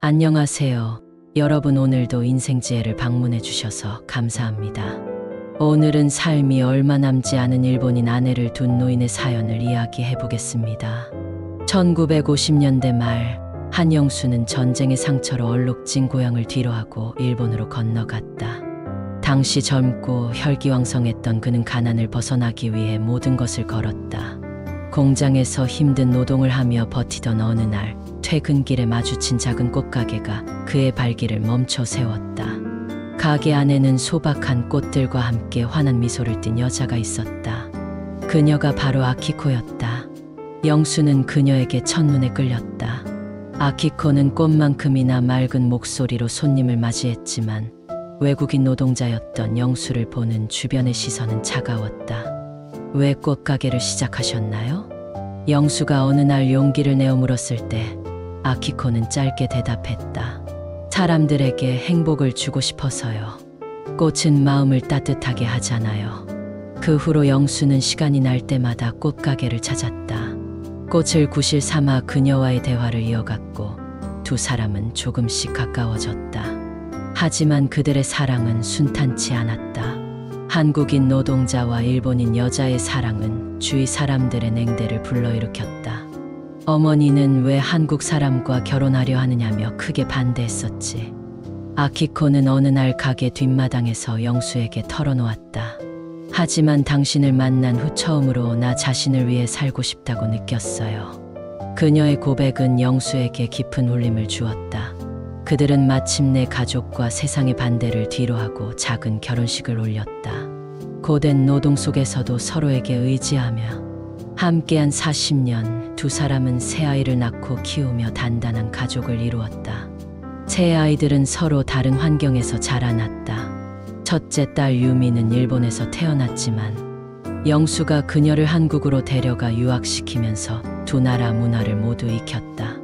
안녕하세요. 여러분, 오늘도 인생지혜를 방문해 주셔서 감사합니다. 오늘은 삶이 얼마 남지 않은 일본인 아내를 둔 노인의 사연을 이야기해 보겠습니다. 1950년대 말, 한영수는 전쟁의 상처로 얼룩진 고향을 뒤로하고 일본으로 건너갔다. 당시 젊고 혈기왕성했던 그는 가난을 벗어나기 위해 모든 것을 걸었다. 공장에서 힘든 노동을 하며 버티던 어느 날, 퇴근길에 마주친 작은 꽃가게가 그의 발길을 멈춰 세웠다. 가게 안에는 소박한 꽃들과 함께 환한 미소를 띤 여자가 있었다. 그녀가 바로 아키코였다. 영수는 그녀에게 첫눈에 끌렸다. 아키코는 꽃만큼이나 맑은 목소리로 손님을 맞이했지만 외국인 노동자였던 영수를 보는 주변의 시선은 차가웠다. 왜 꽃가게를 시작하셨나요? 영수가 어느 날 용기를 내어 물었을 때 아키코는 짧게 대답했다. 사람들에게 행복을 주고 싶어서요. 꽃은 마음을 따뜻하게 하잖아요. 그 후로 영수는 시간이 날 때마다 꽃가게를 찾았다. 꽃을 구실 삼아 그녀와의 대화를 이어갔고 두 사람은 조금씩 가까워졌다. 하지만 그들의 사랑은 순탄치 않았다. 한국인 노동자와 일본인 여자의 사랑은 주위 사람들의 냉대를 불러일으켰다. 어머니는 왜 한국 사람과 결혼하려 하느냐며 크게 반대했었지. 아키코는 어느 날 가게 뒷마당에서 영수에게 털어놓았다. 하지만 당신을 만난 후 처음으로 나 자신을 위해 살고 싶다고 느꼈어요. 그녀의 고백은 영수에게 깊은 울림을 주었다. 그들은 마침내 가족과 세상의 반대를 뒤로하고 작은 결혼식을 올렸다. 고된 노동 속에서도 서로에게 의지하며 함께한 40년, 두 사람은 새 아이를 낳고 키우며 단단한 가족을 이루었다. 새 아이들은 서로 다른 환경에서 자라났다. 첫째 딸 유미는 일본에서 태어났지만 영수가 그녀를 한국으로 데려가 유학시키면서 두 나라 문화를 모두 익혔다.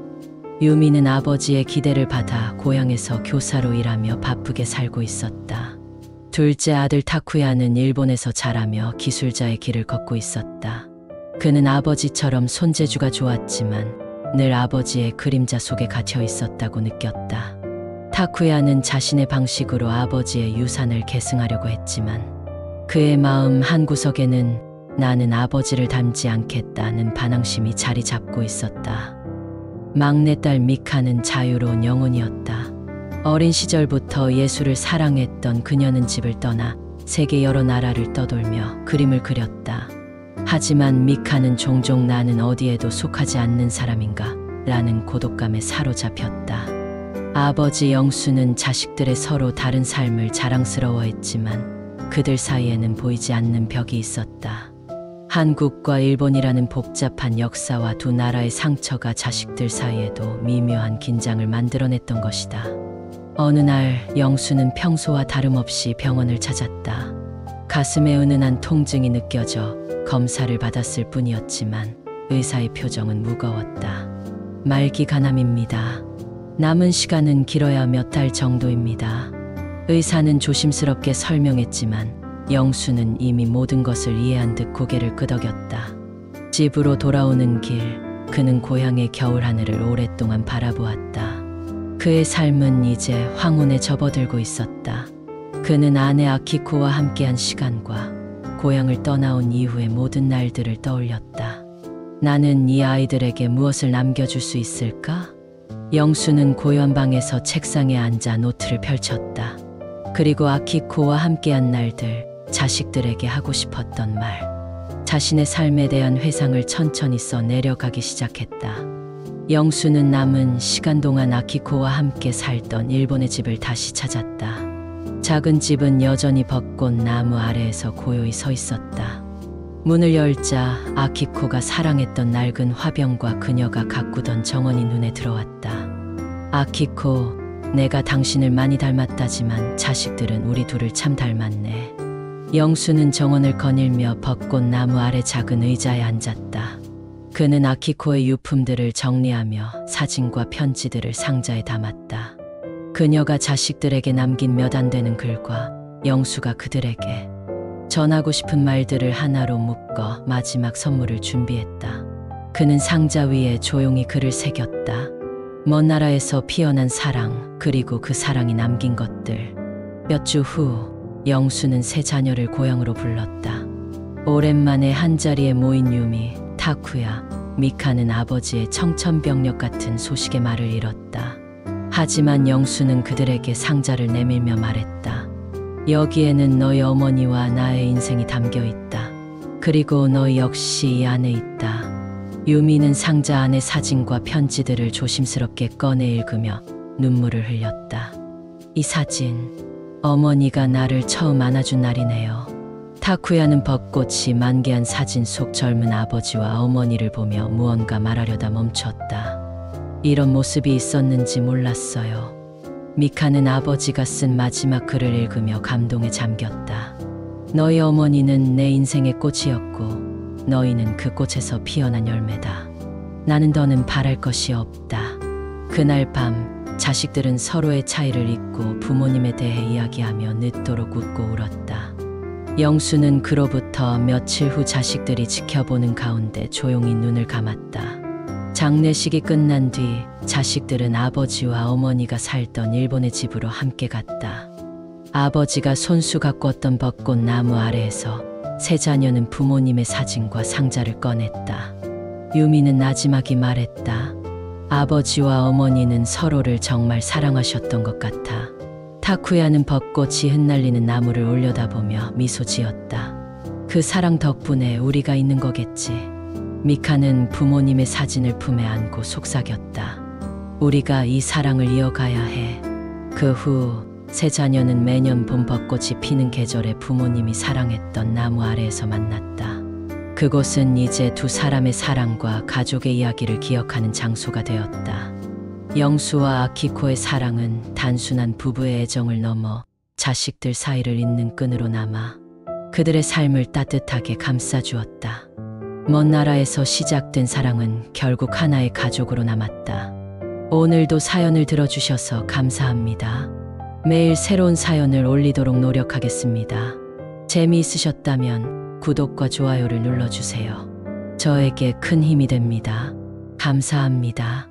유미는 아버지의 기대를 받아 고향에서 교사로 일하며 바쁘게 살고 있었다. 둘째 아들 타쿠야는 일본에서 자라며 기술자의 길을 걷고 있었다. 그는 아버지처럼 손재주가 좋았지만 늘 아버지의 그림자 속에 갇혀 있었다고 느꼈다. 타쿠야는 자신의 방식으로 아버지의 유산을 계승하려고 했지만 그의 마음 한구석에는 나는 아버지를 닮지 않겠다는 반항심이 자리 잡고 있었다. 막내딸 미카는 자유로운 영혼이었다. 어린 시절부터 예술을 사랑했던 그녀는 집을 떠나 세계 여러 나라를 떠돌며 그림을 그렸다. 하지만 미카는 종종 나는 어디에도 속하지 않는 사람인가 라는 고독감에 사로잡혔다. 아버지 영수는 자식들의 서로 다른 삶을 자랑스러워했지만 그들 사이에는 보이지 않는 벽이 있었다. 한국과 일본이라는 복잡한 역사와 두 나라의 상처가 자식들 사이에도 미묘한 긴장을 만들어냈던 것이다. 어느 날 영수는 평소와 다름없이 병원을 찾았다. 가슴에 은은한 통증이 느껴져 검사를 받았을 뿐이었지만 의사의 표정은 무거웠다. 말기 간암입니다. 남은 시간은 길어야 몇 달 정도입니다. 의사는 조심스럽게 설명했지만 영수는 이미 모든 것을 이해한 듯 고개를 끄덕였다. 집으로 돌아오는 길, 그는 고향의 겨울 하늘을 오랫동안 바라보았다. 그의 삶은 이제 황혼에 접어들고 있었다. 그는 아내 아키코와 함께한 시간과 고향을 떠나온 이후의 모든 날들을 떠올렸다. 나는 이 아이들에게 무엇을 남겨줄 수 있을까? 영수는 고요한 방에서 책상에 앉아 노트를 펼쳤다. 그리고 아키코와 함께한 날들, 자식들에게 하고 싶었던 말, 자신의 삶에 대한 회상을 천천히 써 내려가기 시작했다. 영수는 남은 시간 동안 아키코와 함께 살던 일본의 집을 다시 찾았다. 작은 집은 여전히 벚꽃 나무 아래에서 고요히 서 있었다. 문을 열자 아키코가 사랑했던 낡은 화병과 그녀가 가꾸던 정원이 눈에 들어왔다. 아키코, 내가 당신을 많이 닮았다지만 자식들은 우리 둘을 참 닮았네. 영수는 정원을 거닐며 벚꽃 나무 아래 작은 의자에 앉았다. 그는 아키코의 유품들을 정리하며 사진과 편지들을 상자에 담았다. 그녀가 자식들에게 남긴 몇 안 되는 글과 영수가 그들에게 전하고 싶은 말들을 하나로 묶어 마지막 선물을 준비했다. 그는 상자 위에 조용히 글을 새겼다. 먼 나라에서 피어난 사랑, 그리고 그 사랑이 남긴 것들. 몇 주 후 영수는 세 자녀를 고향으로 불렀다. 오랜만에 한자리에 모인 유미, 타쿠야, 미카는 아버지의 청천벽력 같은 소식에 말을 잃었다. 하지만 영수는 그들에게 상자를 내밀며 말했다. 여기에는 너희 어머니와 나의 인생이 담겨 있다. 그리고 너희 역시 이 안에 있다. 유미는 상자 안의 사진과 편지들을 조심스럽게 꺼내 읽으며 눈물을 흘렸다. 이 사진, 어머니가 나를 처음 안아준 날이네요. 타쿠야는 벚꽃이 만개한 사진 속 젊은 아버지와 어머니를 보며 무언가 말하려다 멈췄다. 이런 모습이 있었는지 몰랐어요. 미카는 아버지가 쓴 마지막 글을 읽으며 감동에 잠겼다. 너희 어머니는 내 인생의 꽃이었고 너희는 그 꽃에서 피어난 열매다. 나는 더는 바랄 것이 없다. 그날 밤 자식들은 서로의 차이를 잊고 부모님에 대해 이야기하며 늦도록 웃고 울었다. 영수는 그로부터 며칠 후 자식들이 지켜보는 가운데 조용히 눈을 감았다. 장례식이 끝난 뒤 자식들은 아버지와 어머니가 살던 일본의 집으로 함께 갔다. 아버지가 손수 가꿨던 벚꽃 나무 아래에서 세 자녀는 부모님의 사진과 상자를 꺼냈다. 유미는 나지막이 말했다. 아버지와 어머니는 서로를 정말 사랑하셨던 것 같아. 타쿠야는 벚꽃이 흩날리는 나무를 올려다보며 미소 지었다. 그 사랑 덕분에 우리가 있는 거겠지. 미카는 부모님의 사진을 품에 안고 속삭였다. 우리가 이 사랑을 이어가야 해. 그 후 세 자녀는 매년 봄 벚꽃이 피는 계절에 부모님이 사랑했던 나무 아래에서 만났다. 그곳은 이제 두 사람의 사랑과 가족의 이야기를 기억하는 장소가 되었다. 영수와 아키코의 사랑은 단순한 부부의 애정을 넘어 자식들 사이를 잇는 끈으로 남아 그들의 삶을 따뜻하게 감싸주었다. 먼 나라에서 시작된 사랑은 결국 하나의 가족으로 남았다. 오늘도 사연을 들어주셔서 감사합니다. 매일 새로운 사연을 올리도록 노력하겠습니다. 재미있으셨다면 구독과 좋아요를 눌러주세요. 저에게 큰 힘이 됩니다. 감사합니다.